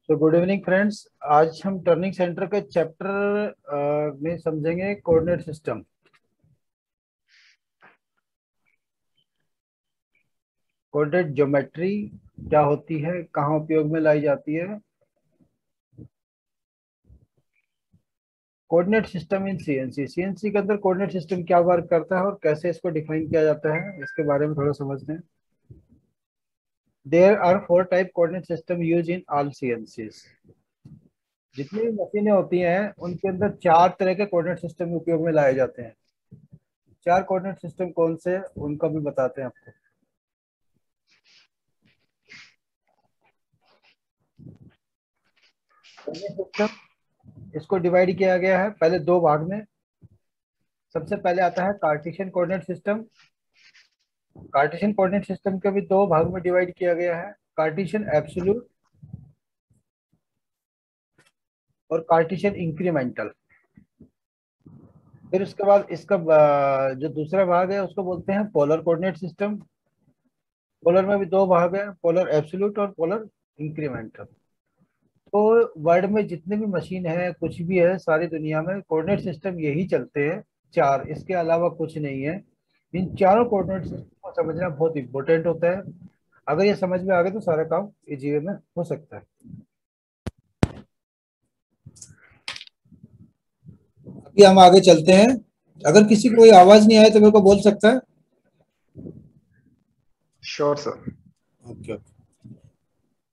तो good evening friends. आज हम टर्निंग सेंटर के चैप्टर में समझेंगे कोऑर्डिनेट सिस्टम। कोऑर्डिनेट ज्योमेट्री क्या होती है, कहाँ उपयोग में लाई जाती है। Coordinate system in CNC. CNC के अंदर कोऑर्डिनेट सिस्टम क्या वर्क करता है और कैसे इसको डिफाइन किया जाता है, इसके बारे में थोड़ा समझते हैं। There are 4 type coordinate system use in all CNCs. जितनी भी मशीनें होती हैं उनके अंदर 4 तरह के कोऑर्डिनेट सिस्टम उपयोग में लाए जाते हैं। 4 कोऑर्डिनेट सिस्टम कौन से हैं उनका भी बताते हैं आपको। कोऑर्डिनेट सिस्टम इसको डिवाइड किया गया है पहले 2 भाग में। सबसे पहले आता है Cartesian coordinate system. Cartesian coordinate system को भी 2 भाग में डिवाइड किया गया है, कार्टेशियन एब्सोल्यूट और कार्टेशियन इंक्रीमेंटल। फिर उसके बाद इसका जो दूसरा भाग है उसको बोलते हैं पोलर कोऑर्डिनेट सिस्टम। पोलर में भी 2 भाग है, पोलर एब्सोल्यूट और पोलर इंक्रीमेंटल। तो वर्ल्ड में जितने भी मशीन है, कुछ भी है, सारी दुनिया में कोऑर्डिनेट सिस्टम यही चलते हैं 4, इसके अलावा कुछ नहीं है। इन चारों कोऑर्डिनेट सिस्टम को समझना बहुत इंपॉर्टेंट होता है। अगर ये समझ में आ गए तो सारा काम इजी में हो सकता है। अभी हम आगे चलते हैं। अगर किसी को कोई आवाज नहीं आए तो मेरे को बोल सकता है। Sure sir. ओके।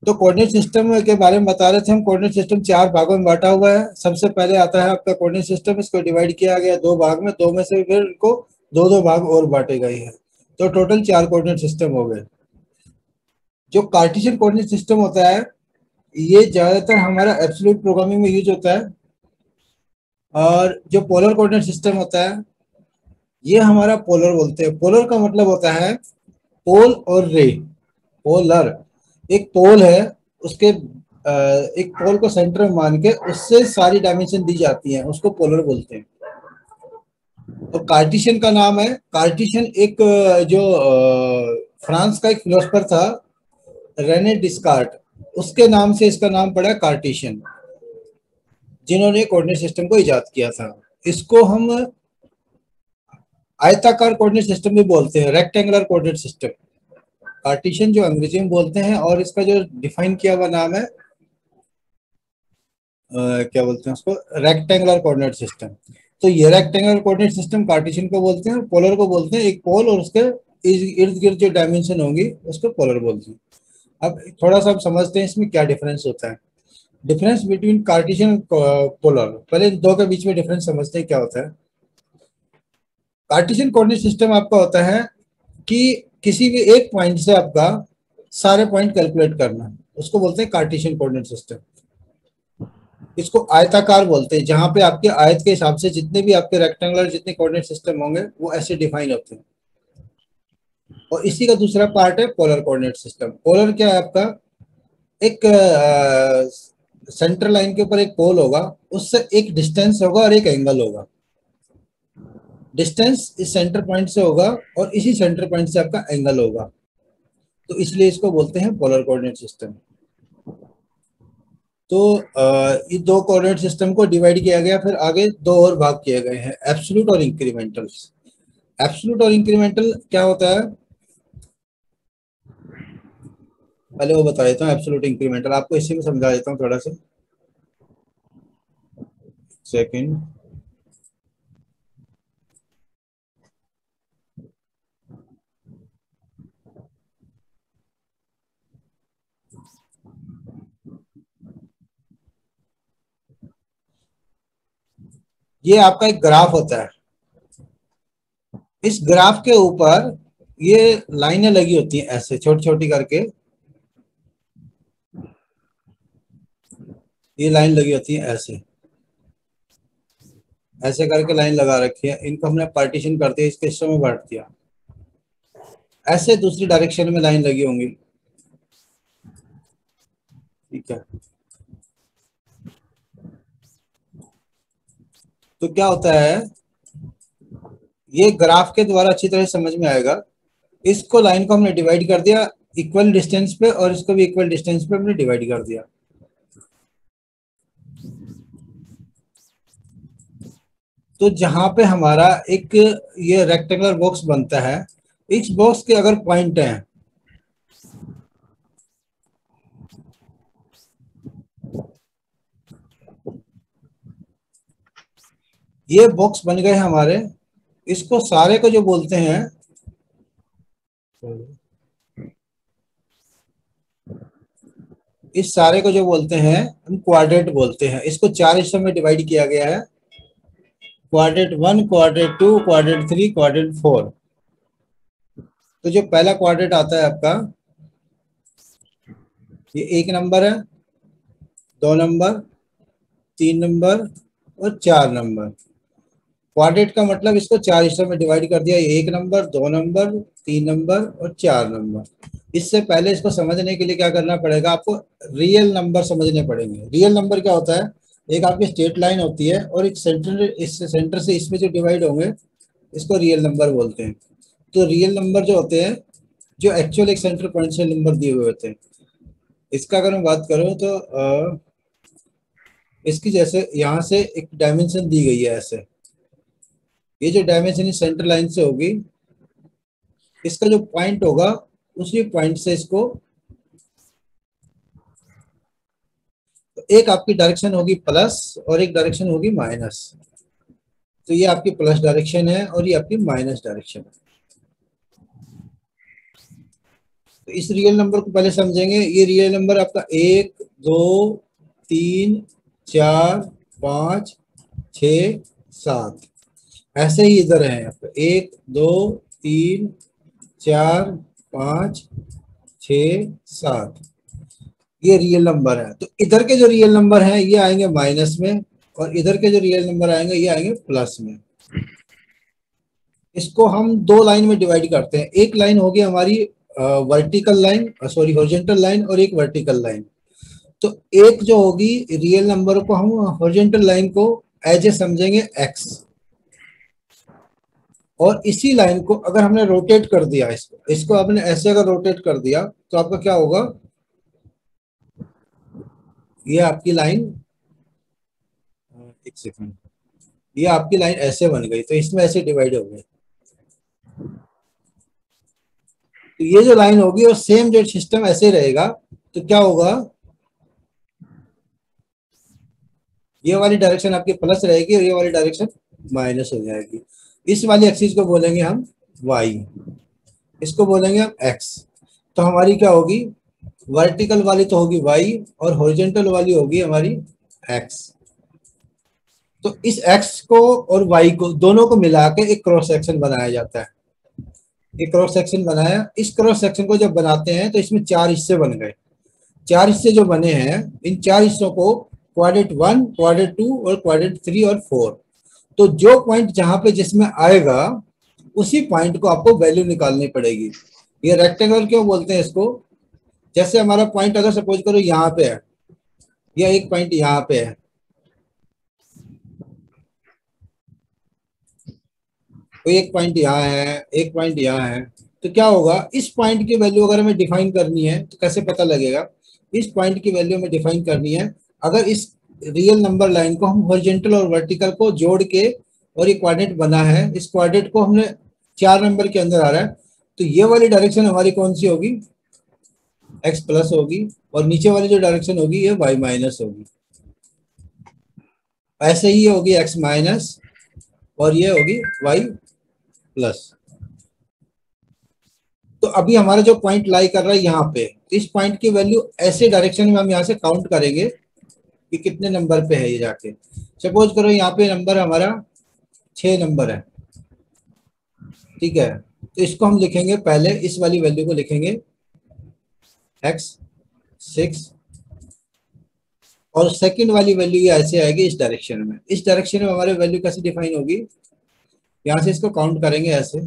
तो कोऑर्डिनेट सिस्टम के बारे में बता रहे थे हम। कोऑर्डिनेट सिस्टम 4 भागों में बांटा हुआ है। सबसे पहले आता है आपका कोऑर्डिनेट सिस्टम। इसको डिवाइड किया गया 2 भाग में, 2 में से फिर इनको 2-2 भाग और बांटे गए हैं, तो टोटल 4 कोऑर्डिनेट सिस्टम हो गए। जो कार्टेशियन कोऑर्डिनेट सिस्टम होता है ये ज्यादातर हमारा एब्सोल्यूट प्रोग्रामिंग में यूज होता है, और जो पोलर कोऑर्डिनेट सिस्टम होता है ये हमारा पोलर बोलते हैं। पोलर का मतलब होता है पोल और रे। पोलर एक पोल है, उसके एक पोल को सेंटर में मान के उससे सारी डायमेंशन दी जाती हैं, उसको पोलर बोलते हैं। और कार्टेशियन का नाम है, कार्टेशियन एक जो फ्रांस का एक फिलोसफर था रेने डिस्कार्ट, उसके नाम से इसका नाम पड़ा कार्टेशियन, जिन्होंने कोऑर्डिनेट सिस्टम को इजाद किया था। इसको हम आयताकार कोऑर्डिनेट सिस्टम भी बोलते हैं, रेक्टेंगुलर कोऑर्डिनेट सिस्टम। कार्टेशियन जो अंग्रेजी में बोलते हैं, और इसका जो डिफाइन किया हुआ नाम है क्या बोलते हैं उसको, रेक्टेंगुलर कोऑर्डिनेट सिस्टम। तो ये रेक्टेंगुलर कोऑर्डिनेट सिस्टम कार्टेशियन को बोलते हैं, पोलर को बोलते हैं एक पोल और उसके इर्द गिर्द जो डायमेंशन होंगी उसको पोलर बोलते हैं। अब थोड़ा सा हम समझते हैं इसमें क्या डिफरेंस होता है। डिफरेंस बिटवीन कार्टेशियन पोलर, पहले इन दो के बीच में डिफरेंस समझते हैं क्या होता है। कार्टेशियन कोऑर्डिनेट सिस्टम आपका होता है कि किसी भी एक पॉइंट से आपका सारे पॉइंट कैलकुलेट करना, उसको बोलते हैं कार्टेशियन कोऑर्डिनेट सिस्टम। इसको आयताकार बोलते हैं, जहां पे आपके आयत के हिसाब से जितने भी आपके रेक्टेंगुलर जितने कोऑर्डिनेट सिस्टम होंगे वो ऐसे डिफाइन होते हैं। और इसी का दूसरा पार्ट है पोलर कोऑर्डिनेट सिस्टम। पोलर क्या है आपका, एक सेंटर लाइन के ऊपर एक पोल होगा, उससे एक डिस्टेंस होगा और एक एंगल होगा। डिस्टेंस इस सेंटर पॉइंट से होगा और इसी सेंटर पॉइंट से आपका एंगल होगा, तो इसलिए इसको बोलते हैं पोलर कोऑर्डिनेट सिस्टम। तो ये 2 कोऑर्डिनेट सिस्टम को डिवाइड किया गया, फिर आगे 2 और भाग किए गए हैं, एब्सोल्यूट और इंक्रीमेंटल। एब्सोल्यूट और इंक्रीमेंटल क्या होता है पहले वो बता देता हूँ। एब्सोल्यूट इंक्रीमेंटल आपको इसी में समझा देता हूँ थोड़ा सा, सेकंड। ये आपका एक ग्राफ होता है। इस ग्राफ के ऊपर ये लाइनें लगी होती हैं ऐसे छोटी छोटी करके, ये लाइन लगी होती है ऐसे ऐसे करके लाइन लगा रखी है। इनको हमने पार्टीशन कर दिया, इसके हिस्सों में बांट दिया। ऐसे दूसरी डायरेक्शन में लाइन लगी होंगी, ठीक है। तो क्या होता है, ये ग्राफ के द्वारा अच्छी तरह समझ में आएगा। इसको लाइन को हमने डिवाइड कर दिया इक्वल डिस्टेंस पे, और इसको भी इक्वल डिस्टेंस पे हमने डिवाइड कर दिया। तो जहां पे हमारा एक ये रेक्टेंगुलर बॉक्स बनता है, इस बॉक्स के अगर पॉइंट है, ये बॉक्स बन गए हमारे, इसको सारे को जो बोलते हैं, इस सारे को जो बोलते हैं हम क्वाड्रेंट बोलते हैं। इसको चार हिस्सों में डिवाइड किया गया है, क्वाड्रेंट 1, क्वाड्रेंट 2, क्वाड्रेंट 3, क्वाड्रेंट 4। तो जो पहला क्वाड्रेंट आता है आपका, ये 1 नंबर है, 2 नंबर, 3 नंबर और 4 नंबर। क्वाड्रेंट का मतलब इसको चार हिस्सों में डिवाइड कर दिया, 1 नंबर, 2 नंबर, 3 नंबर और 4 नंबर। इससे पहले इसको समझने के लिए क्या करना पड़ेगा आपको, रियल नंबर समझने पड़ेंगे। रियल नंबर क्या होता है, एक आपकी स्ट्रेट लाइन होती है और एक सेंटर, इस सेंटर से इसमें जो डिवाइड होंगे इसको रियल नंबर बोलते हैं। तो रियल नंबर जो होते हैं, जो एक्चुअल एक सेंटर पॉइंट से नंबर दिए हुए होते हैं। इसका अगर मैं बात करूं तो इसकी जैसे यहाँ से एक डायमेंशन दी गई है ऐसे, ये जो डायमेंशन इस सेंटर लाइन से होगी, इसका जो पॉइंट होगा उसी पॉइंट से इसको, तो एक आपकी डायरेक्शन होगी प्लस और एक डायरेक्शन होगी माइनस। तो ये आपकी प्लस डायरेक्शन है और ये आपकी माइनस डायरेक्शन है। तो इस रियल नंबर को पहले समझेंगे। ये रियल नंबर आपका 1, 2, 3, 4, 5, 6, 7, ऐसे ही इधर है आपका 1, 2, 3, 4, 5, 6, 7, ये रियल नंबर है। तो इधर के जो रियल नंबर हैं ये आएंगे माइनस में, और इधर के जो रियल नंबर आएंगे ये आएंगे प्लस में। इसको हम दो लाइन में डिवाइड करते हैं, एक लाइन होगी हमारी vertical line, sorry horizontal line, और एक वर्टिकल लाइन। तो एक जो होगी रियल नंबर को हम हॉरिजॉन्टल लाइन को एज ए समझेंगे एक्स, और इसी लाइन को अगर हमने रोटेट कर दिया, इसको इसको आपने ऐसे अगर रोटेट कर दिया तो आपका क्या होगा, ये आपकी लाइन, एक सेकंड, ये आपकी लाइन ऐसे बन गई, तो इसमें ऐसे डिवाइड हो गई। तो ये जो लाइन होगी और सेम जो सिस्टम ऐसे रहेगा, तो क्या होगा, ये वाली डायरेक्शन आपकी प्लस रहेगी और ये वाली डायरेक्शन माइनस हो जाएगी। इस वाली एक्सिस को बोलेंगे हम वाई, इसको बोलेंगे हम एक्स। तो हमारी क्या होगी, वर्टिकल वाली तो होगी वाई और हॉरिजॉन्टल वाली होगी हमारी एक्स। तो इस एक्स को और वाई को दोनों को मिला के एक क्रॉस सेक्शन बनाया जाता है। एक क्रॉस सेक्शन बनाया, इस क्रॉस सेक्शन को जब बनाते हैं तो इसमें चार हिस्से बन गए। चार हिस्से जो बने हैं, इन चार हिस्सों को क्वाड्रेंट 1, क्वाड्रेंट 2 और क्वाड्रेंट 3 और 4, तो जो पॉइंट जहां पे जिसमें आएगा उसी पॉइंट को आपको वैल्यू निकालनी पड़ेगी। ये रेक्टेंगल क्यों बोलते हैं इसको, जैसे हमारा पॉइंट अगर सपोज करो यहाँ पे है, या एक पॉइंट यहाँ पे है, तो एक पॉइंट यहाँ है, एक पॉइंट यहाँ है, तो क्या होगा, इस पॉइंट की वैल्यू अगर हमें डिफाइन करनी है तो कैसे पता लगेगा, इस पॉइंट की वैल्यू हमें डिफाइन करनी है अगर इस रियल नंबर लाइन को हम हॉरिजॉन्टल और वर्टिकल को जोड़ के, और ये क्वाड्रेंट बना है, इस क्वाड्रेंट को हमने 4 नंबर के अंदर आ रहा है, तो ये वाली डायरेक्शन हमारी कौन सी होगी, एक्स प्लस होगी, और नीचे वाली जो डायरेक्शन होगी ये वाई माइनस होगी। ऐसे ही होगी एक्स माइनस, और ये होगी वाई प्लस। तो अभी हमारा जो पॉइंट लाई कर रहा है यहाँ पे, इस पॉइंट की वैल्यू ऐसे डायरेक्शन में हम यहाँ से काउंट करेंगे कि कितने नंबर पे है ये जाके। सपोज करो यहाँ पे नंबर हमारा 6 नंबर है, ठीक है, तो इसको हम लिखेंगे, पहले इस वाली वैल्यू को लिखेंगे x6, और सेकंड वाली वैल्यू ये ऐसे आएगी इस डायरेक्शन में। इस डायरेक्शन में हमारी वैल्यू कैसे डिफाइन होगी, यहाँ से इसको काउंट करेंगे ऐसे,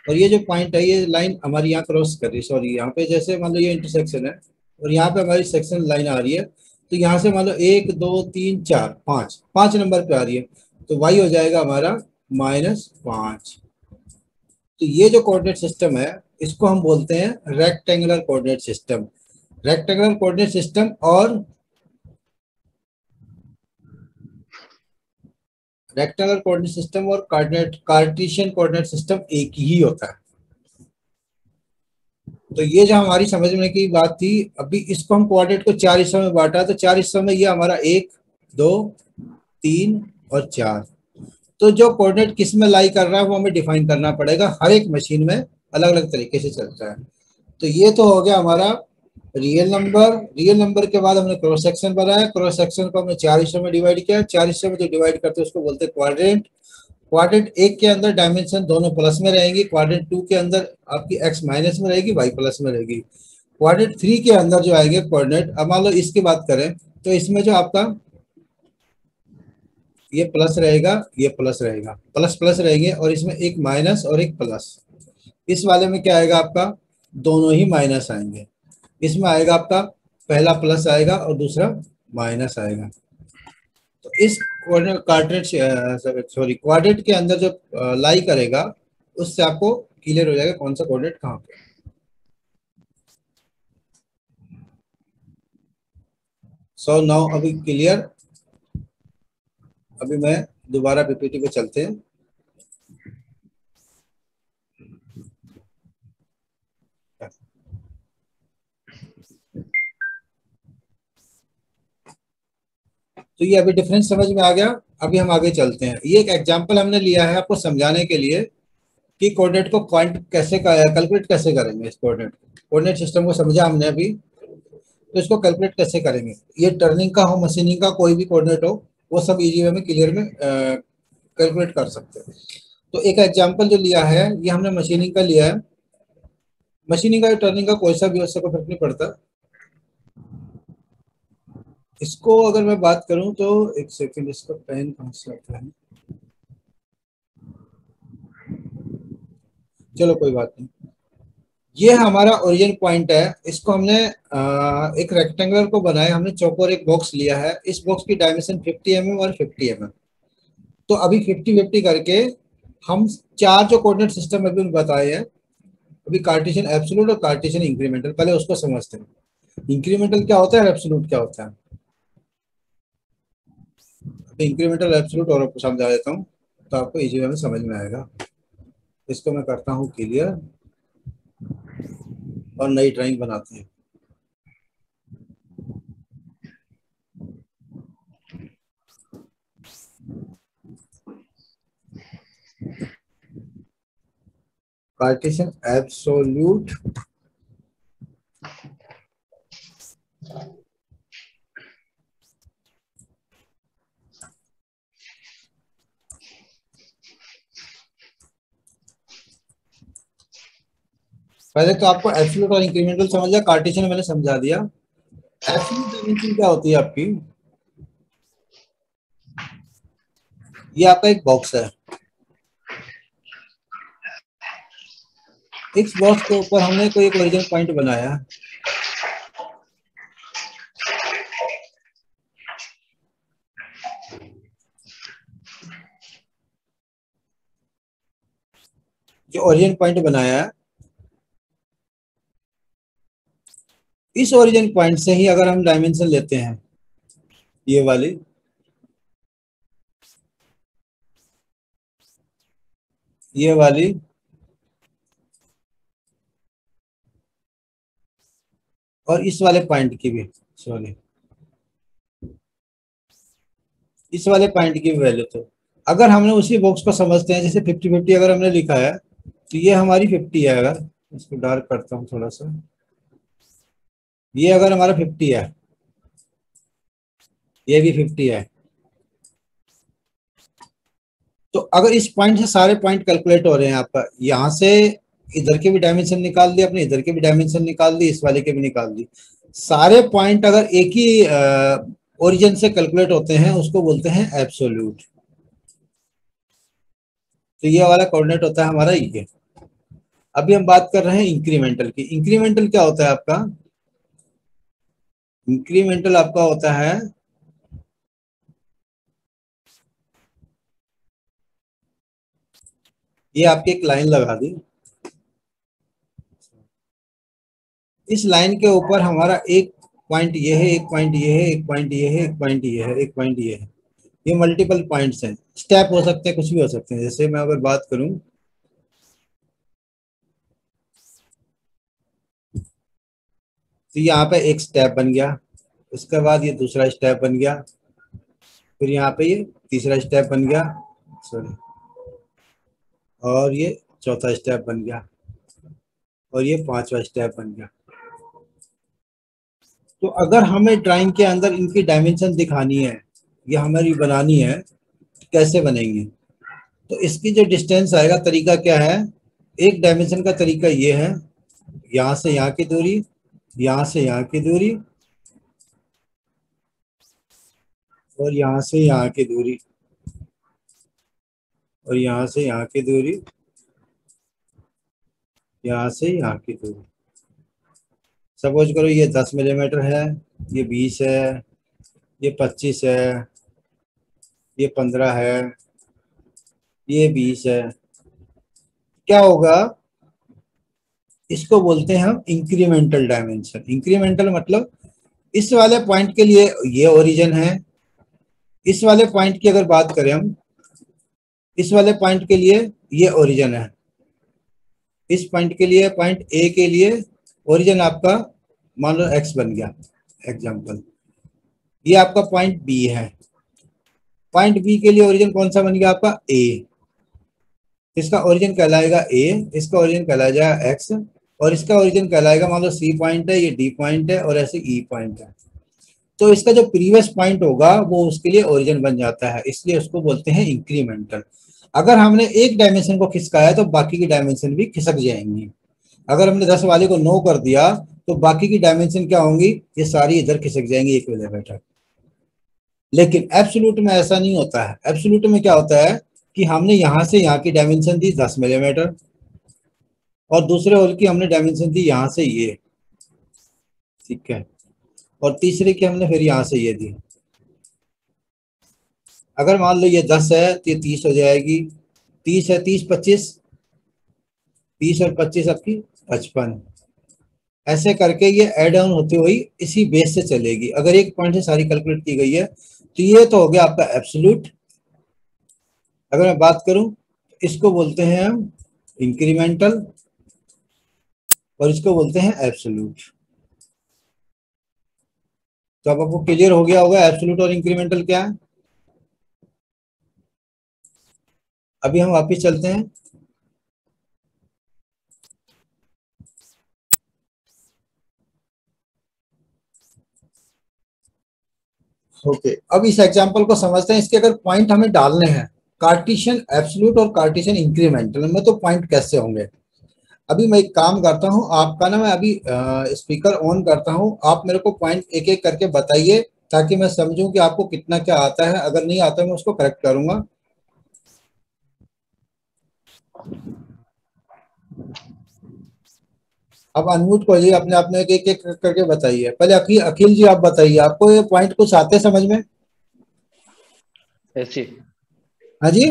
और ये जो पॉइंट है ये लाइन हमारी यहाँ क्रॉस कर रही है, सॉरी यहाँ पे जैसे मान लो ये इंटरसेक्शन है और यहाँ पे हमारी सेक्शन लाइन आ रही है, तो यहाँ से मान लो 1, 2, 3, 4, 5, 5 नंबर पे आ रही है, तो वाई हो जाएगा हमारा -5। तो ये जो कोऑर्डिनेट सिस्टम है इसको हम बोलते हैं rectangular coordinate system. Rectangular coordinate system और रेक्टेंगुलर कोऑर्डिनेट सिस्टम और कार्टेशियन कोऑर्डिनेट सिस्टम एक ही होता है। तो ये जो हमारी समझने की बात थी, अभी इसको हम कोऑर्डिनेट को चार हिस्सों में बांटा, तो चार हिस्सों में ये हमारा 1, 2, 3 और 4। तो जो कोऑर्डिनेट किस में लाई कर रहा है वो हमें डिफाइन करना पड़ेगा, हर एक मशीन में अलग अलग तरीके से चलता है। तो ये तो हो गया हमारा रियल नंबर। रियल नंबर के बाद हमने क्रॉस सेक्शन बनाया, क्रॉस सेक्शन को हमने चार हिस्सों में डिवाइड किया, चार हिस्सों में जो डिवाइड करते हैं उसको बोलते हैं क्वाड्रेंट। क्वाड्रेंट एक के अंदर डायमेंशन दोनों प्लस में रहेंगी, क्वाड्रेंट टू के अंदर आपकी एक्स माइनस में रहेगी, वाई प्लस में रहेगी। क्वाड्रेंट थ्री के अंदर जो आएंगे कोऑर्डिनेट, अब मान लो इसकी बात करें तो इसमें जो आपका ये प्लस रहेगा, ये प्लस रहेगा, प्लस प्लस रहेंगे, और इसमें एक माइनस और एक प्लस। इस वाले में क्या आएगा आपका, दोनों ही माइनस आएंगे। इसमें आएगा आपका पहला प्लस आएगा और दूसरा माइनस आएगा। तो इस क्वाड्रेंट सॉरी क्वाड्रेंट के अंदर जो लाई करेगा उससे आपको क्लियर हो जाएगा कौन सा कोऑर्डिनेट कहाँ पे। सो नाउ अभी क्लियर। अभी मैं दोबारा पीपीटी पे चलते हैं। तो ये अभी डिफरेंस समझ में आ गया। अभी हम आगे चलते हैं। ये एक एग्जांपल हमने लिया है आपको समझाने के लिए कि कोऑर्डिनेट को पॉइंट कैसे कैलकुलेट कैसे करेंगे। इस कोऑर्डिनेट सिस्टम को समझा हमने अभी, तो इसको कैलकुलेट कैसे करेंगे। ये टर्निंग का हो, मशीनिंग का कोई भी कोऑर्डिनेट हो, वो सब इजी वे में क्लियर में कैलकुलेट कर सकते हैं। तो एक एग्जांपल जो लिया है ये हमने मशीनिंग का लिया है। मशीनिंग का टर्निंग का कोई सा भी, उससे कोई फर्क नहीं पड़ता। इसको अगर मैं बात करूं तो एक सेकंड, इसका पेन कहाँ से आता है, चलो कोई बात नहीं। ये हमारा ओरिजिन पॉइंट है। इसको हमने एक रेक्टेंगुलर को बनाया, हमने चौकोर एक बॉक्स लिया है। इस बॉक्स की डायमेंशन 50 mm और 50 mm। तो अभी 50-50 करके हम चार जो कोऑर्डिनेट सिस्टम अभी बताए हैं, अभी कार्टेशियन एब्सोल्यूट और कार्टेशियन इंक्रीमेंटल, पहले उसको समझते हैं। इंक्रीमेंटल क्या होता है, एब्सोल्यूट क्या होता है। तो इंक्रीमेंटल एब्सोल्यूट और आपको समझा देता हूँ तो आपको इजी वे में समझ में आएगा। इसको मैं करता हूँ क्लियर और नई ड्राइंग बनाते हैं। कार्टेशियन एब्सोल्यूट पहले तो आपको एब्सोल्यूट और इंक्रीमेंटल समझ लिया, कार्टेशियन मैंने समझा दिया। एब्सोल्यूट डायमेंशन क्या होती है आपकी, ये आपका एक बॉक्स है। इस बॉक्स के ऊपर हमने कोई एक ओरिजिन पॉइंट बनाया। जो ओरिजिन पॉइंट बनाया है, इस ओरिजिन पॉइंट से ही अगर हम डायमेंशन लेते हैं, ये वाली, ये वाली, और इस वाले पॉइंट की भी, सॉरी इस वाले पॉइंट की भी वैल्यू, तो अगर हमने उसी बॉक्स को समझते हैं, जैसे 50-50 अगर हमने लिखा है तो ये हमारी 50 है। अगर इसको डार्क करता हूँ थोड़ा सा, ये अगर हमारा 50 है, ये भी 50 है। तो अगर इस पॉइंट से सारे पॉइंट कैलकुलेट हो रहे हैं आपका, यहाँ से इधर के भी डायमेंशन निकाल दी अपने, इधर के भी डायमेंशन निकाल दी, इस वाले के भी निकाल दी, सारे पॉइंट अगर एक ही ओरिजिन से कैलकुलेट होते हैं उसको बोलते हैं एब्सोल्यूट। तो ये वाला कोऑर्डिनेट होता है हमारा ये। अभी हम बात कर रहे हैं इंक्रीमेंटल की। इंक्रीमेंटल क्या होता है आपका, इंक्रीमेंटल आपका होता है ये आपकी एक लाइन लगा दी, इस लाइन के ऊपर हमारा एक पॉइंट ये है, एक पॉइंट ये है, एक पॉइंट ये है, एक पॉइंट ये है, एक पॉइंट ये है। ये मल्टीपल पॉइंट्स हैं, स्टेप हो सकते हैं, कुछ भी हो सकते हैं। जैसे मैं अगर बात करूं तो यहाँ पे एक स्टेप बन गया, उसके बाद ये दूसरा स्टेप बन गया, फिर यहाँ पे ये तीसरा स्टेप बन गया, सॉरी, और ये चौथा स्टेप बन गया, और ये पांचवा स्टेप बन गया। तो अगर हमें ड्राइंग के अंदर इनकी डायमेंशन दिखानी है या हमारी बनानी है, तो कैसे बनेंगी? तो इसकी जो डिस्टेंस आएगा, तरीका क्या है? एक डायमेंशन का तरीका ये है, यहाँ से यहाँ की दूरी, यहाँ से यहाँ की दूरी, और यहाँ से यहाँ की दूरी, और यहाँ से यहाँ की दूरी, यहाँ से यहाँ की दूरी। सपोज करो ये 10 मिलीमीटर है, ये 20 है, ये 25 है, ये 15 है, ये 20 है। क्या होगा? इसको बोलते हैं हम इंक्रीमेंटल डायमेंशन। इंक्रीमेंटल मतलब इस वाले पॉइंट के लिए ये ओरिजिन है, इस वाले पॉइंट की अगर बात करें हम, इस वाले पॉइंट के लिए ये ओरिजिन है, इस पॉइंट के लिए, पॉइंट ए के लिए ओरिजिन आपका मान लो एक्स बन गया एग्जांपल। ये आपका पॉइंट बी है, पॉइंट बी के लिए ओरिजिन कौन सा बन गया आपका? ए। इसका ओरिजिन कहलाएगा ए, इसका ओरिजिन कहलाएगा एक्स, और इसका ओरिजिन कहलाएगा, मान लो सी पॉइंट है, ये डी पॉइंट है, और ऐसे ई पॉइंट है। तो इसका जो प्रीवियस पॉइंट होगा वो उसके लिए ओरिजिन बन जाता है, इसलिए उसको बोलते हैं इंक्रीमेंटल। अगर हमने एक डायमेंशन को खिसकाया तो बाकी की डायमेंशन भी खिसक जाएंगी। अगर हमने 10 वाले को 9 कर दिया तो बाकी की डायमेंशन क्या होंगी? ये सारी इधर खिसक जाएंगी एक मिलीमीटर। लेकिन एब्सोल्यूट में ऐसा नहीं होता है। एब्सोल्यूट में क्या होता है कि हमने यहां से यहाँ की डायमेंशन दी 10 मिलीमीटर, और दूसरे होल की हमने डायमेंशन दी यहाँ से ये, ठीक है, और तीसरे की हमने फिर यहाँ से ये दी। अगर मान लो ये 10 है तो ये 30 हो जाएगी, 30 है, 30 25, 30 और 25 आपकी 55। ऐसे करके ये एड ऑन होती हुई इसी बेस से चलेगी। अगर एक पॉइंट से सारी कैलकुलेट की गई है तो ये तो हो गया आपका एब्सोल्यूट। अगर मैं बात करूं, इसको बोलते हैं हम इंक्रीमेंटल, और इसको बोलते हैं एब्सोल्यूट। तो अब आपको क्लियर हो गया होगा एब्सोल्यूट और इंक्रीमेंटल क्या है। अभी हम वापिस चलते हैं। ओके, अब इस एग्जांपल को समझते हैं। इसके अगर पॉइंट हमें डालने हैं, कार्टेशियन एब्सोल्यूट और कार्टेशियन इंक्रीमेंटल में, तो पॉइंट कैसे होंगे? अभी मैं एक काम करता हूं, आपका ना मैं अभी स्पीकर ऑन करता हूं, आप मेरे को पॉइंट एक एक करके बताइए ताकि मैं समझूं कि आपको कितना क्या आता है। अगर नहीं आता मैं उसको करेक्ट करूंगा। अब अनम्यूट करिए अपने आप में, एक एक करके बताइए। पहले अखिल, अखिल जी आप बताइए, आपको ये पॉइंट कुछ आते हैं समझ में? Yes, Chief. हाँ जी,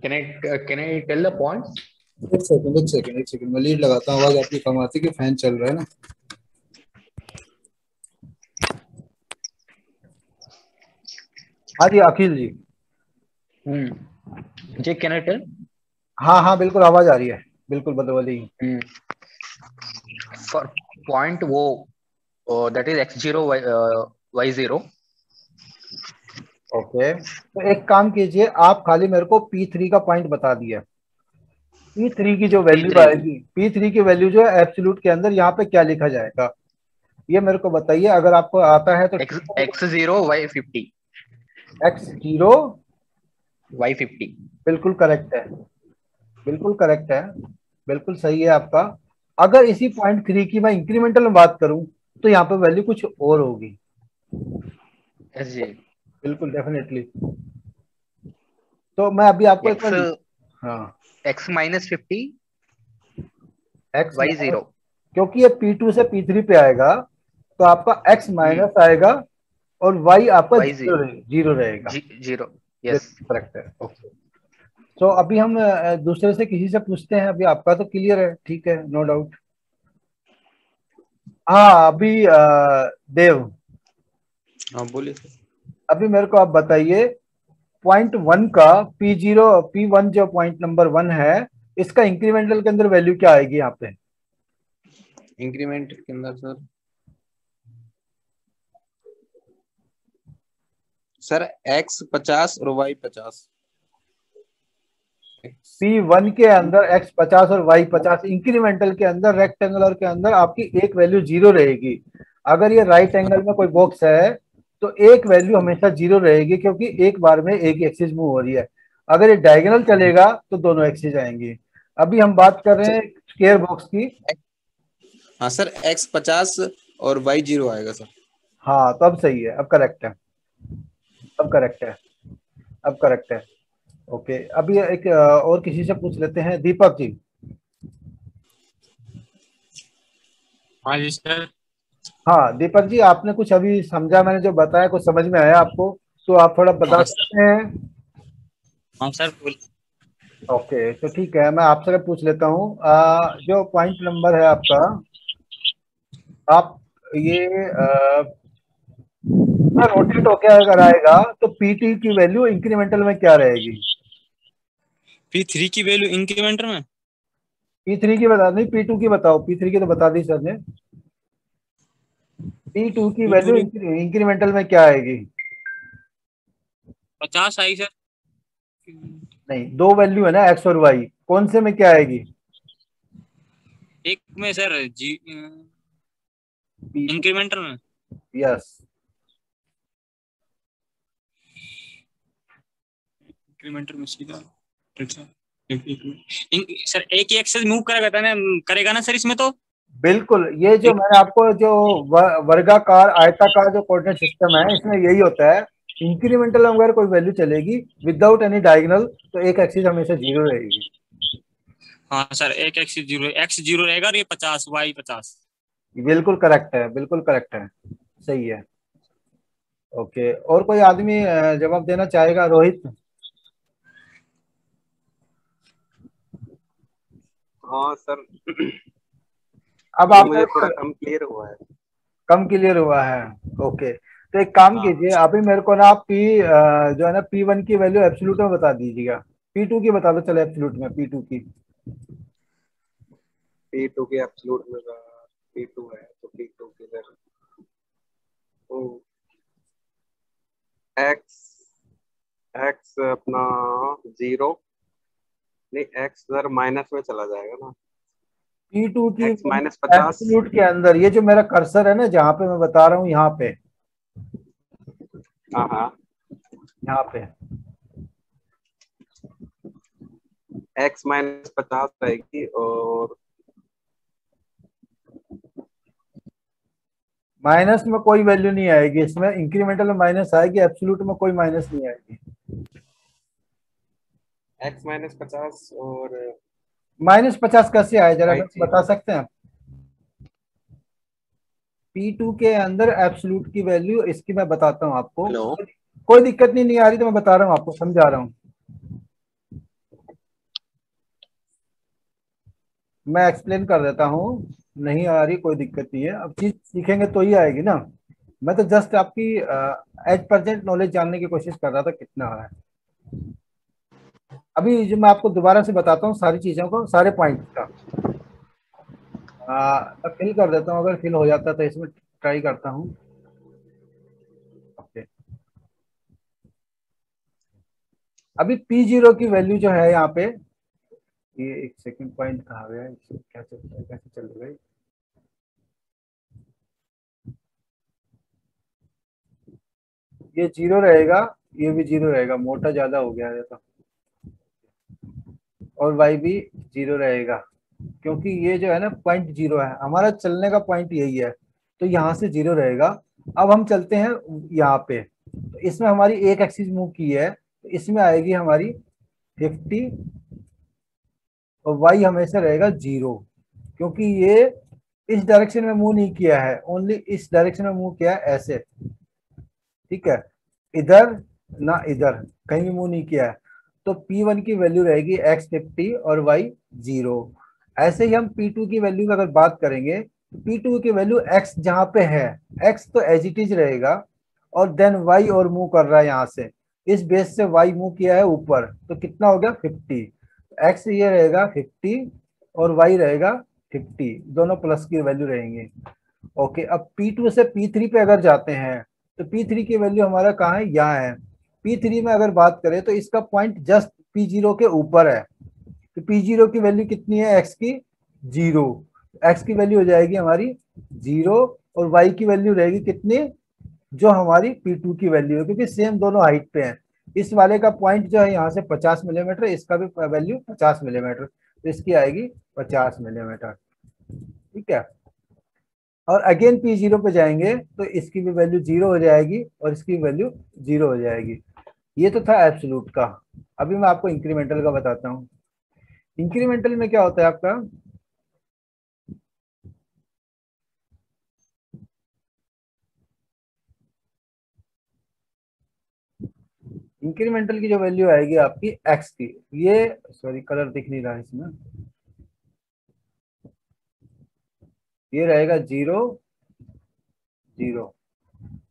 Can I tell the points? एक सेकंड एक सेकंड एक सेकंड, मैं लीड लगाता हूँ। आवाज आपकी कम आती है कि फैन चल रहा है ना। हाँ जी अखिल जी। Jay, can I tell? हाँ हाँ बिल्कुल आवाज आ रही है, बिल्कुल बताइए। For point O, that is x0 y0. Okay, तो एक काम कीजिए, आप खाली मेरे को P3 का पॉइंट बता दिया। P3 की जो वैल्यू P3 आएगी, P3 की वैल्यू जो है एब्सोल्यूट के अंदर यहाँ पे क्या लिखा जाएगा, ये मेरे को बताइए। अगर आपको आता है तो x0 y50. x0 y50. बिल्कुल करेक्ट है, बिल्कुल करेक्ट है, बिल्कुल सही है आपका। अगर इसी पॉइंट 3 की मैं इंक्रीमेंटल में बात करूं तो यहाँ पे वैल्यू कुछ और होगी। Yes, Jay. बिल्कुल डेफिनेटली। तो मैं अभी आपको एक बार, x हाँ, x minus 50 x minus, y0. क्योंकि ये P2 से P3 पे आएगा तो आपका x माइनस आएगा और y आपका y0. जीरो रहेगा। 0. Yes. बिल्कुल करेक्ट है। ओके, तो अभी हम दूसरे से किसी से पूछते हैं। अभी आपका तो क्लियर है, ठीक है, नो डाउट। हाँ अभी देव, हाँ बोलिए। अभी मेरे को आप बताइए पॉइंट वन का P1 जो पॉइंट नंबर 1 है, इसका इंक्रीमेंटल के अंदर वैल्यू क्या आएगी यहाँ पे? इंक्रीमेंट के अंदर सर x 50 और y 50। P1 के अंदर x 50 और y 50, इंक्रीमेंटल के अंदर रेक्टेंगुलर के अंदर आपकी एक वैल्यू जीरो रहेगी। अगर ये राइट एंगल में कोई बॉक्स है तो एक वैल्यू हमेशा जीरो रहेगी, क्योंकि एक बार में एक एक्सिस मूव हो रही है। अगर ये डायगोनल चलेगा तो दोनों एक्सिस आएंगी। अभी हम बात कर रहे हैं स्क्वायर बॉक्स की। हाँ सर, x 50 और y 0 आएगा सर। हाँ तो अब सही है, अब करेक्ट है, अब करेक्ट है, अब करेक्ट है। ओके, अभी एक और किसी से पूछ लेते हैं, दीपक जी। हाँ जी सर। हाँ दीपक जी, आपने कुछ अभी समझा, मैंने जो बताया कुछ समझ में आया आपको? तो आप थोड़ा बता सकते हैं? हाँ सर। ओके तो ठीक है, मैं आपसे पूछ लेता हूँ। जो पॉइंट नंबर है आपका, आप ये रोटेट होके अगर आएगा तो पीटी की वैल्यू इंक्रीमेंटल में क्या रहेगी? P3 की वैल्यू इंक्रीमेंटर में P3 की बता दी, P2 की बताओ। P3 की तो बता दी सर ने, P2 की वैल्यू इंक्रीमेंटल में क्या आएगी? 50 आई सर। नहीं, दो वैल्यू है ना, एक्स और वाई, कौन से में क्या आएगी? एक में सर जी इंक्रीमेंटर में। यस। इंक्रीमेंटर में सीधा सर एक ही एक्सेस मूव करेगा ना सर इसमें तो। बिल्कुल, ये जो मैंने आपको जो वर्गाकार आयताकार जो कोऑर्डिनेट सिस्टम है, इसमें यही होता है। इंक्रीमेंटल में अगर कोई वैल्यू चलेगी विदाउट एनी डायगोनल तो एक एक्सिस हमेशा जीरो रहेगी। हाँ सर, एक एक्स जीरो रहेगा और ये 50 वाई 50। बिल्कुल करेक्ट है, बिल्कुल करेक्ट है, सही है। ओके, और कोई आदमी जवाब देना चाहेगा? रोहित। हाँ सर, अब आप मुझे थोड़ा कम क्लियर हुआ है। कम क्लियर हुआ है? ओके, तो एक काम कीजिए, अभी मेरे को ना आप जो है ना P1 की वैल्यू एब्सोल्यूट में बता दीजिएगा। P2 की बता दो, चलो एब्सोल्यूट में P2 की। P2 के एब्सोल्यूट में P2 है तो P2 की इधर x अपना 0, नहीं x इधर माइनस में चला जाएगा ना। P2 की x -50 एब्सोल्यूट के अंदर, ये जो मेरा कर्सर है ना जहां पे मैं बता रहा हूँ, यहाँ पे, हाँ यहाँ पे x -50 रहेगी और माइनस में कोई वैल्यू नहीं आएगी। इसमें इंक्रीमेंटल में माइनस आएगी, एब्सोल्यूट में कोई माइनस नहीं आएगी। x -50 और -50 कैसे आए, जरा y मेरे को बता सकते हैं? P2 के अंदर एब्सोल्यूट की वैल्यू, इसकी मैं बताता हूँ आपको। हेलो, कोई दिक्कत नहीं आ रही तो मैं बता रहा हूँ आपको, समझा रहा हूँ, मैं एक्सप्लेन कर देता हूँ। नहीं आ रही कोई दिक्कत नहीं है, अब चीज सीखेंगे तो ही आएगी ना। मैं तो जस्ट आपकी एज प्रेजेंट नॉलेज जानने की कोशिश कर रहा था कितना है। अभी जो मैं आपको दोबारा से बताता हूँ सारी चीजों को, सारे पॉइंट का मैं फिल कर देता हूँ। अगर फिल हो जाता तो इसमें ट्राई करता हूँ। ओके, अभी P0 की वैल्यू जो है यहाँ पे, ये एक सेकंड, पॉइंट कहाँ गया, क्या चलता है, कैसे चल रही है? ये जीरो रहेगा, ये भी जीरो रहेगा, मोटा ज्यादा हो गया है तो, और y भी जीरो रहेगा, क्योंकि ये जो है ना पॉइंट जीरो है, हमारा चलने का पॉइंट यही है, तो यहाँ से जीरो रहेगा। अब हम चलते हैं यहाँ पे, तो इसमें हमारी एक एक्सिस मूव की है, तो इसमें आएगी हमारी 50 और y हमेशा रहेगा जीरो, क्योंकि ये इस डायरेक्शन में मूव नहीं किया है, ओनली इस डायरेक्शन में मूव किया है, ऐसे। ठीक है, इधर ना इधर कहीं भी मूव नहीं किया है, तो P1 की वैल्यू रहेगी x 50 और y 0। ऐसे ही हम P2 की वैल्यू की अगर बात करेंगे, तो P2 की वैल्यू x जहां पे है, x तो एज इट इज रहेगा, और देन वाई और मूव कर रहा है यहाँ से, इस बेस से वाई मूव किया है ऊपर, तो कितना हो गया 50। एक्स ये रहेगा 50 और वाई रहेगा 50, दोनों प्लस की वैल्यू रहेंगी। ओके, अब P2 से P3 पे अगर जाते हैं तो P3 की वैल्यू हमारा कहाँ है, यहाँ है। P3 में अगर बात करें तो इसका पॉइंट जस्ट P0 के ऊपर है, तो P0 की वैल्यू कितनी है, x की 0, x की वैल्यू हो जाएगी हमारी 0 और y की वैल्यू रहेगी कितनी, जो हमारी P2 की वैल्यू है, क्योंकि सेम दोनों हाइट पे हैं। इस वाले का पॉइंट जो है यहाँ से 50 मिलीमीटर, इसका भी वैल्यू 50 मिलीमीटर, तो इसकी आएगी 50 मिलीमीटर। ठीक है, और अगेन P0 पे जाएंगे तो इसकी भी वैल्यू 0 हो जाएगी और इसकी वैल्यू 0 हो जाएगी। ये तो था एब्सोल्यूट का। अभी मैं आपको इंक्रीमेंटल का बताता हूँ। इंक्रीमेंटल में क्या होता है आपका, इंक्रीमेंटल की जो वैल्यू आएगी आपकी एक्स की, ये सॉरी कलर दिख नहीं रहा है इसमें, ये रहेगा 0 0,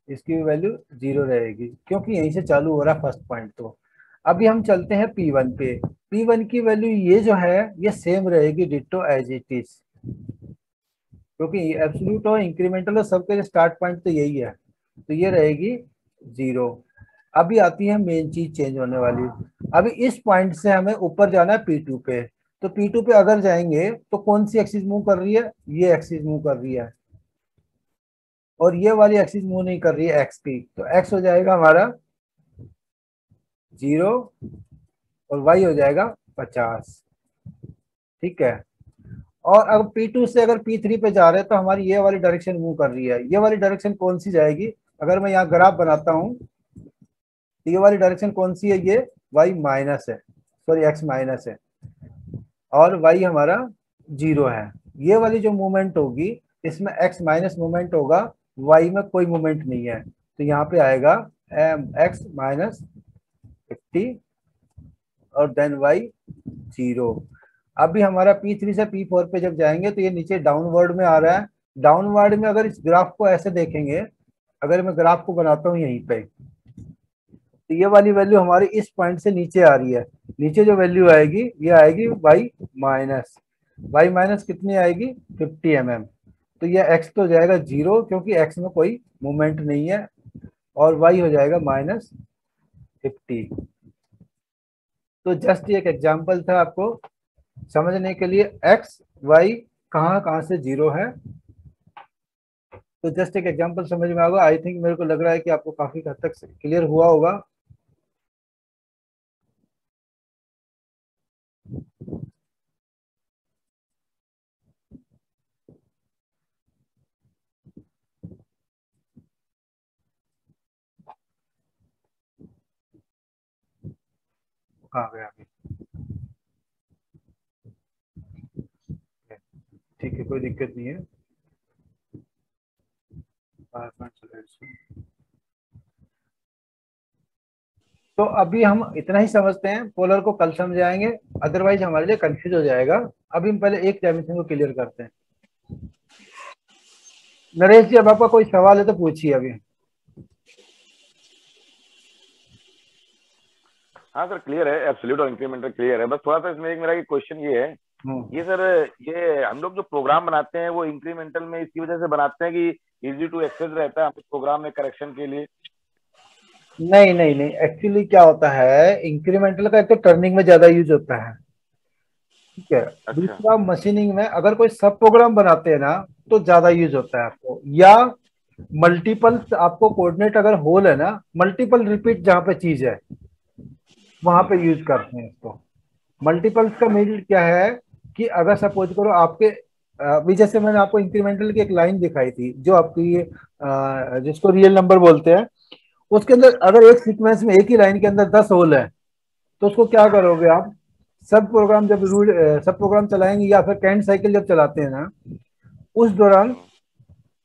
इसकी भी वैल्यू 0 रहेगी क्योंकि यहीं से चालू हो रहा है फर्स्ट पॉइंट। तो अभी हम चलते हैं P1 पे। P1 की वैल्यू ये जो है ये सेम रहेगी डिट्टो एज इट इज, क्योंकि एब्सोल्यूट और इंक्रीमेंटल और सबके स्टार्ट पॉइंट तो यही है, तो ये रहेगी 0। अभी आती है मेन चीज चेंज होने वाली। अभी इस पॉइंट से हमें ऊपर जाना है P2 पे, तो P2 पे अगर जाएंगे तो कौन सी एक्सिस मूव कर रही है, ये एक्सिस मूव कर रही है, और ये वाली एक्सिस मूव नहीं कर रही है एक्स की, तो एक्स हो जाएगा हमारा 0 और वाई हो जाएगा 50। ठीक है, और अब P2 से अगर P3 पे जा रहे हैं तो हमारी ये वाली डायरेक्शन मूव कर रही है। ये वाली डायरेक्शन कौन सी जाएगी, अगर मैं यहाँ ग्राफ बनाता हूँ तो ये वाली डायरेक्शन कौन सी है, ये y माइनस है, सॉरी x माइनस है, और y हमारा 0 है। ये वाली जो मूवमेंट होगी इसमें x माइनस मूवमेंट होगा, y में कोई मूवमेंट नहीं है, तो यहाँ पे आएगा x माइनस 50 और देन y 0। अभी हमारा P3 से P4 पे जब जाएंगे तो ये नीचे डाउनवर्ड में आ रहा है। डाउनवर्ड में अगर इस ग्राफ को ऐसे देखेंगे, अगर मैं ग्राफ को बनाता हूँ यहीं पे, तो ये वाली वैल्यू हमारी इस पॉइंट से नीचे आ रही है। नीचे जो वैल्यू आएगी ये आएगी y माइनस कितनी आएगी 50 mm, तो ये x तो हो जाएगा 0 क्योंकि x में कोई मूवमेंट नहीं है, और y हो जाएगा माइनस 50। तो जस्ट एक एग्जांपल था आपको समझने के लिए x y कहाँ कहाँ से 0 है, तो जस्ट एक एग्जांपल समझ में आएगा। आई थिंक मेरे को लग रहा है कि आपको काफी हद तक क्लियर हुआ होगा। कहाँ गया अभी, ठीक है कोई दिक्कत नहीं है। तो अभी हम इतना ही समझते हैं, पोलर को कल समझाएंगे, अदरवाइज हमारे लिए कंफ्यूज हो जाएगा। अभी हम पहले एक डायमेंशन को क्लियर करते हैं। नरेश जी, अब आपका कोई सवाल है तो पूछिए अभी। हाँ सर क्लियर है, एब्सोल्यूट और इंक्रीमेंटल क्लियर है। बस थोड़ा सा इसमें एक मेरा क्वेश्चन ये है, ये सर ये हम लोग जो प्रोग्राम बनाते हैं वो इंक्रीमेंटल में इसकी वजह से बनाते हैं कि इजी टू एक्सेस रहता है प्रोग्राम में करेक्शन के लिए। नहीं नहीं नहीं, एक्चुअली क्या होता है, इंक्रीमेंटल का एक तो टर्निंग में ज्यादा यूज होता है, ठीक है। अच्छा। दूसरा मशीनिंग में अगर कोई सब प्रोग्राम बनाते हैं ना तो ज्यादा यूज होता है आपको, या मल्टीपल आपको कोऑर्डिनेट अगर होल है ना, मल्टीपल रिपीट जहाँ पे चीज है वहां पे यूज करते हैं इसको। मल्टीपल्स का मीनिंग क्या है कि अगर सपोज करो आपके अभी जैसे मैंने आपको इंक्रीमेंटल की एक लाइन दिखाई थी जो आपकी जिसको रियल नंबर बोलते हैं, उसके अंदर अगर एक सीक्वेंस में एक ही लाइन के अंदर 10 होल है तो उसको क्या करोगे आप, सब प्रोग्राम जब सब प्रोग्राम चलाएंगे या फिर कैंट साइकिल जब चलाते हैं ना, उस दौरान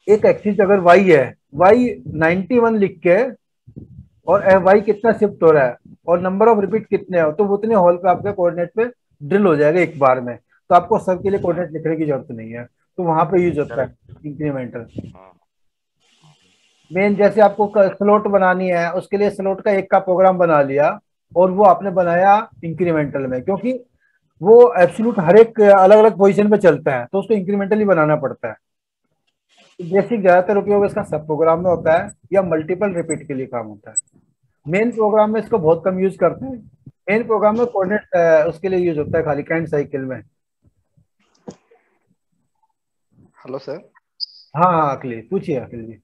एक एक्सिस अगर वाई है, वाई 91 लिख के और वाई कितना शिफ्ट हो रहा है और नंबर ऑफ रिपीट कितने हो, तो उतने हॉल पे आपके कोऑर्डिनेट पे ड्रिल हो जाएगा एक बार में, तो आपको सबके लिए कोऑर्डिनेट लिखने की जरूरत नहीं है, तो वहां पे यूज होता है इंक्रीमेंटल। मेन जैसे आपको स्लोट बनानी है, उसके लिए स्लोट का एक का प्रोग्राम बना लिया और वो आपने बनाया इंक्रीमेंटल में, क्योंकि वो एब्सोल्यूट हर एक अलग अलग पोजीशन पे चलता है तो उसको इंक्रीमेंटली बनाना पड़ता है। बेसिक ज्यादातर उपयोग इसका सब प्रोग्राम में होता है या मल्टीपल रिपीट के लिए काम होता है। मेन प्रोग्राम में इसको बहुत कम यूज करते हैं। मेन प्रोग्राम में कोऑर्डिनेट उसके लिए यूज होता है खाली कैंट साइकिल में। Hello sir. हाँ हाँ अखिलेश, पूछिए अखिल जी।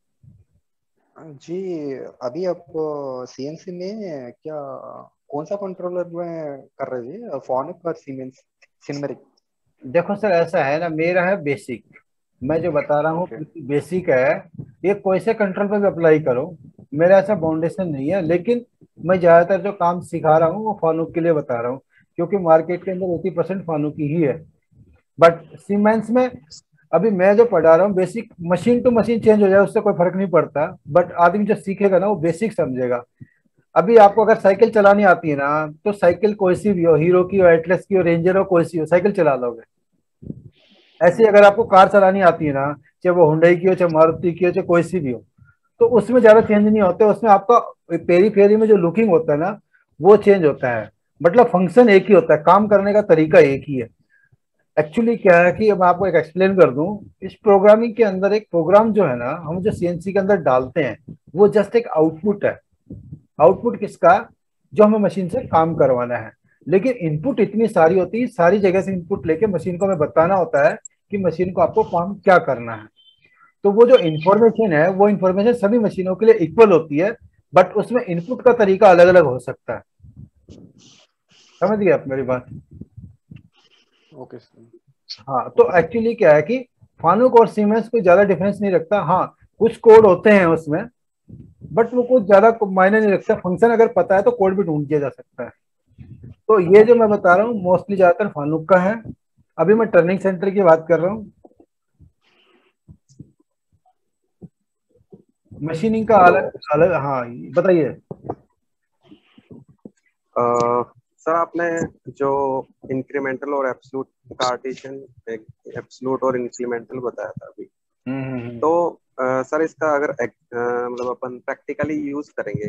जी अभी आप सीएनसी में क्या कौन सा कंट्रोलर में कर रहे जी, फोनिक और सीमेंस सिनमेरिक? देखो सर ऐसा है ना, मेरा है बेसिक, मैं जो बता रहा हूँ बेसिक है, ये कोई से कंट्रोल पे भी अप्लाई करो, मेरा ऐसा बाउंडेशन नहीं है। लेकिन मैं ज्यादातर जो काम सिखा रहा हूँ वो फानुक के लिए बता रहा हूँ, क्योंकि मार्केट के अंदर 80% फानुक ही है। बट सीमेंस में अभी मैं जो पढ़ा रहा हूँ basic, machine to machine change हो जाए उससे कोई फर्क नहीं पड़ता, बट आदमी जो सीखेगा ना वो बेसिक समझेगा। अभी आपको अगर साइकिल चलानी आती है ना, तो साइकिल कोई सी भी हो, हीरो की हो, एटलस की हो, रेंजर हो, कोई सी हो, साइकिल चला लोगे। ऐसे अगर आपको कार चलानी आती है ना, चाहे वो हुंडई की हो, चाहे मारुति की हो, चाहे कोई सी भी हो, तो उसमें ज्यादा चेंज नहीं होते। उसमें आपका पेरी फेरी में जो लुकिंग होता है ना वो चेंज होता है, मतलब फंक्शन एक ही होता है, काम करने का तरीका एक ही है। एक्चुअली क्या है कि अब आपको एक एक्सप्लेन कर दूं, इस प्रोग्रामिंग के अंदर एक प्रोग्राम जो है ना हम जो सीएनसी के अंदर डालते हैं वो जस्ट एक आउटपुट है। आउटपुट किसका? जो हमें मशीन से काम करवाना है। लेकिन इनपुट इतनी सारी होती है, सारी जगह से इनपुट लेके मशीन को हमें बताना होता है कि मशीन को आपको काम क्या करना है। तो वो जो इन्फॉर्मेशन है वो इन्फॉर्मेशन सभी मशीनों के लिए इक्वल होती है, बट उसमें इनपुट का तरीका अलग अलग हो सकता है। समझ गए आप मेरी बात? Okay sir. हाँ, तो एक्चुअली क्या है कि फानुक और सीमेंस कोई ज्यादा डिफरेंस नहीं रखता। हाँ, कुछ कोड होते हैं उसमें, बट वो कुछ ज्यादा मायने नहीं रखता। फंक्शन अगर पता है तो कोड भी ढूंढ दिया जा सकता है। तो ये जो मैं बता रहा हूँ मोस्टली ज्यादातर फानुक का है। अभी मैं टर्निंग सेंटर की बात कर रहा हूँ। मशीनिंग का अलग अलग। हाँ बताइए। सर आपने जो इंक्रीमेंटल और एब्सोल्यूट कार्टेशियन, एब्सोल्यूट और इंक्रीमेंटल बताया था अभी, तो सर इसका अगर मतलब अपन प्रैक्टिकली यूज करेंगे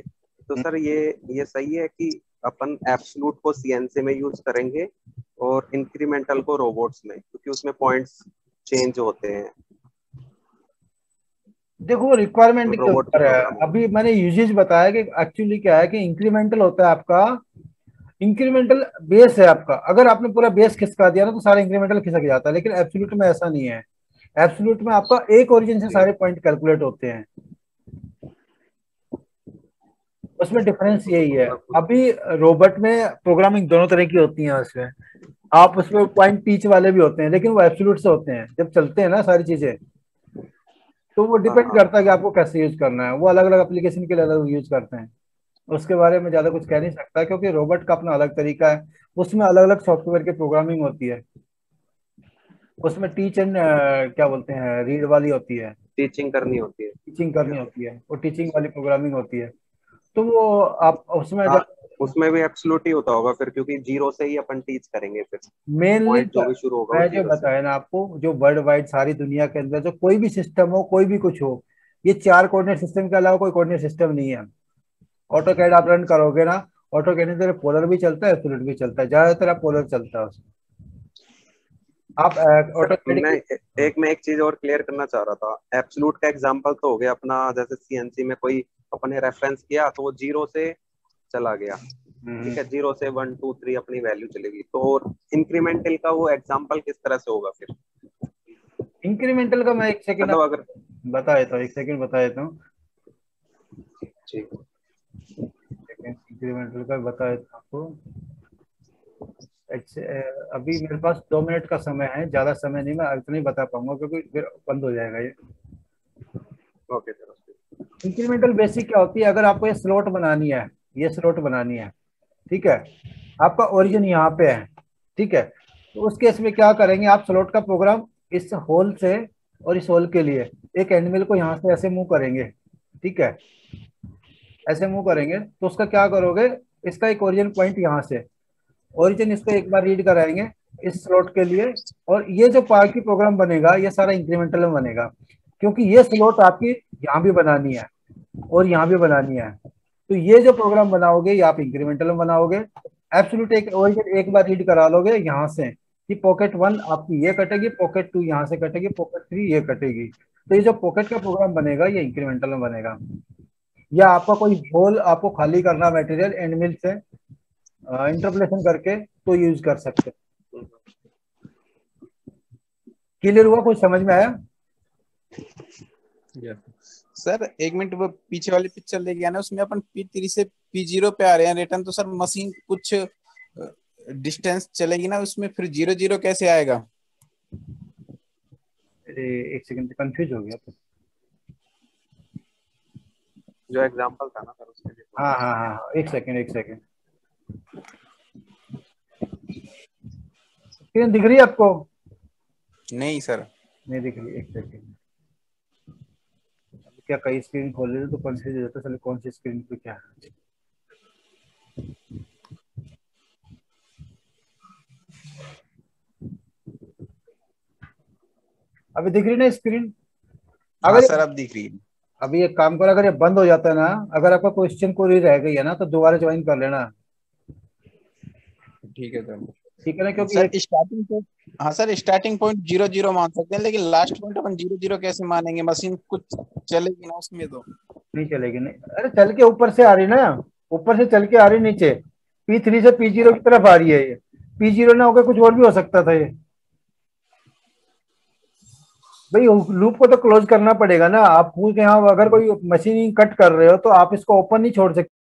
तो सर ये सही है कि अपन एब्सोल्यूट को सीएनसी में यूज करेंगे और इंक्रीमेंटल को रोबोट्स में, क्योंकि उसमें पॉइंट्स चेंज होते हैं। देखो रिक्वायरमेंट के ऊपर है। अभी मैंने यूजेज बताया कि एक्चुअली क्या है कि इंक्रीमेंटल होता है आपका, इंक्रीमेंटल बेस है आपका। अगर आपने पूरा बेस खिसका दिया ना तो सारा इंक्रीमेंटल खिसक जाता है, लेकिन एब्सोल्यूट में ऐसा नहीं है। एब्सोल्यूट में आपका एक ओरिजिन से सारे पॉइंट कैलकुलेट होते हैं, उसमें डिफरेंस यही है। अभी रोबोट में प्रोग्रामिंग दोनों तरह की होती है। उसमें आप उसमें पॉइंट टीच वाले भी होते हैं, लेकिन वो एब्सोल्यूट से होते हैं जब चलते हैं ना सारी चीजें। तो वो डिपेंड करता है कि आपको कैसे यूज करना है। वो अलग अलग एप्लीकेशन के लिए अलग यूज करते हैं, उसके बारे में ज्यादा कुछ कह नहीं सकता, क्योंकि रोबोट का अपना अलग तरीका है। उसमें अलग अलग सॉफ्टवेयर की प्रोग्रामिंग होती है। उसमें टीच एंड क्या बोलते हैं, रीड वाली होती है, टीचिंग करनी होती है। टीचिंग करनी होती है, वो टीचिंग वाली प्रोग्रामिंग होती है। तो वो आप उसमें उसमें भी एब्सोल्यूट ही होता होगा फिर, क्योंकि जीरो से ही अपन टीच करेंगे फिर। मेनली जो भी शुरू होगा मैं जो बताया ना आपको, जो वर्ल्ड वाइड सारी दुनिया के अंदर जो कोई भी सिस्टम हो, कोई भी कुछ हो, ये 4 कोऑर्डिनेट सिस्टम के अलावा कोई कोऑर्डिनेट सिस्टम नहीं है। ऑटो कैड आप रन करोगे ना, ऑटो कैड अंदर पोलर भी चलता है, एब्सोल्यूट भी चलता है, ज्यादातर आप पोलर चलता है उसमें। आप ऑटो कैड मैं एक चीज और क्लियर करना चाह रहा था। एब्सोल्यूट का एग्जांपल तो हो गया अपना, जैसे सीएनसी में कोई अपने रेफरेंस किया तो वो 0 से चला गया, ठीक है, 0 से 1 2 3 अपनी वैल्यू चलेगी। तो इंक्रीमेंटल का वो एग्जांपल किस तरह से होगा फिर? इंक्रीमेंटल का मैं एक सेकंड मतलब अगर बता देता हूँ, एक सेकंड बता देता हूँ। इंक्रीमेंटल का बता देता हूँ आपको। अभी मेरे पास 2 मिनट का समय है, ज्यादा समय नहीं, मैं इतना ही बता पाऊंगा क्योंकि फिर बंद हो जाएगा ये। Okay sir. इंक्रीमेंटल बेसिक क्या होती है? अगर आपको ये स्लॉट बनानी है, ये स्लॉट बनानी है, ठीक है, आपका ओरिजिन यहाँ पे है, ठीक है, तो उस केस में क्या करेंगे आप? स्लॉट का प्रोग्राम इस होल से और इस होल के लिए एक एंडमिल को यहाँ से ऐसे मूव करेंगे, ठीक है, ऐसे मूव करेंगे तो उसका क्या करोगे? इसका एक ओरिजिन पॉइंट यहाँ से, ओरिजिन इसको एक बार रीड कराएंगे इस स्लॉट के लिए, और ये जो पार्ट की प्रोग्राम बनेगा ये सारा इंक्रीमेंटल में बनेगा, क्योंकि ये स्लॉट आपकी यहाँ भी बनानी है। और यहाँ भी बनानी है। तो ये जो प्रोग्राम बनाओगे ये आप इंक्रीमेंटल में बनाओगे। एब्सोल्यूट एक बार रीड करा लोगे यहाँ से कि पॉकेट 1 आपकी ये कटेगी, पॉकेट 2 यहाँ से कटेगी, पॉकेट 3 ये कटेगी। तो ये जो पॉकेट का प्रोग्राम बनेगा ये इंक्रीमेंटल में बनेगा। या आपका कोई होल आपको खाली करना मटेरियल एंड मिल से इंटरपोलेशन करके तो यूज कर सकते हैं। क्लियर हुआ? कुछ समझ में आया? सर एक मिनट, वो पीछे वाली पिक्चर लेके आना, उसमें अपन P3 से P0 पे आ रहे हैं रिटर्न, तो सर मशीन कुछ डिस्टेंस चलेगी ना उसमें, फिर 0 0 कैसे आएगा? अरे एक सेकंड, कंफ्यूज हो गया तो। जो एग्जांपल था ना सर उसके लिए। हाँ हाँ हाँ, एक सेकंड। स्क्रीन दिख रही है आपको? नहीं सर, नहीं दिख रही, एक सेकंड। क्या कई स्क्रीन खोल लेते तो कंफ्यूज हो जाता, चलो कौन सी स्क्रीन पे क्या है। अभी दिख रही ना स्क्रीन? अगर सर अब दिख रही है। अभी एक काम करो, अगर ये बंद हो जाता है ना, अगर आपका क्वेश्चन कोई रह गई है ना तो दोबारा ज्वाइन कर लेना। ठीक है सर। ठीक है ना? क्योंकि सर स्टार्टिंग पॉइंट, हाँ सर स्टार्टिंग पॉइंट 0 0 मान सकते हैं, लेकिन लास्ट पॉइंट अपन 0 0 कैसे मानेंगे? मशीन कुछ चलेगी ना उसमें तो? नहीं चलेगी। नहीं, अरे चल के ऊपर से आ रही ना, ऊपर से चल के आ रही नीचे, P3 से P0 की तरफ आ रही है ये। P0 ना होकर कुछ और भी हो सकता था ये। भाई लूप को तो क्लोज करना पड़ेगा ना। आप पूछ के यहाँ अगर कोई मशीन कट कर रहे हो तो आप इसको ओपन नहीं छोड़ सकते।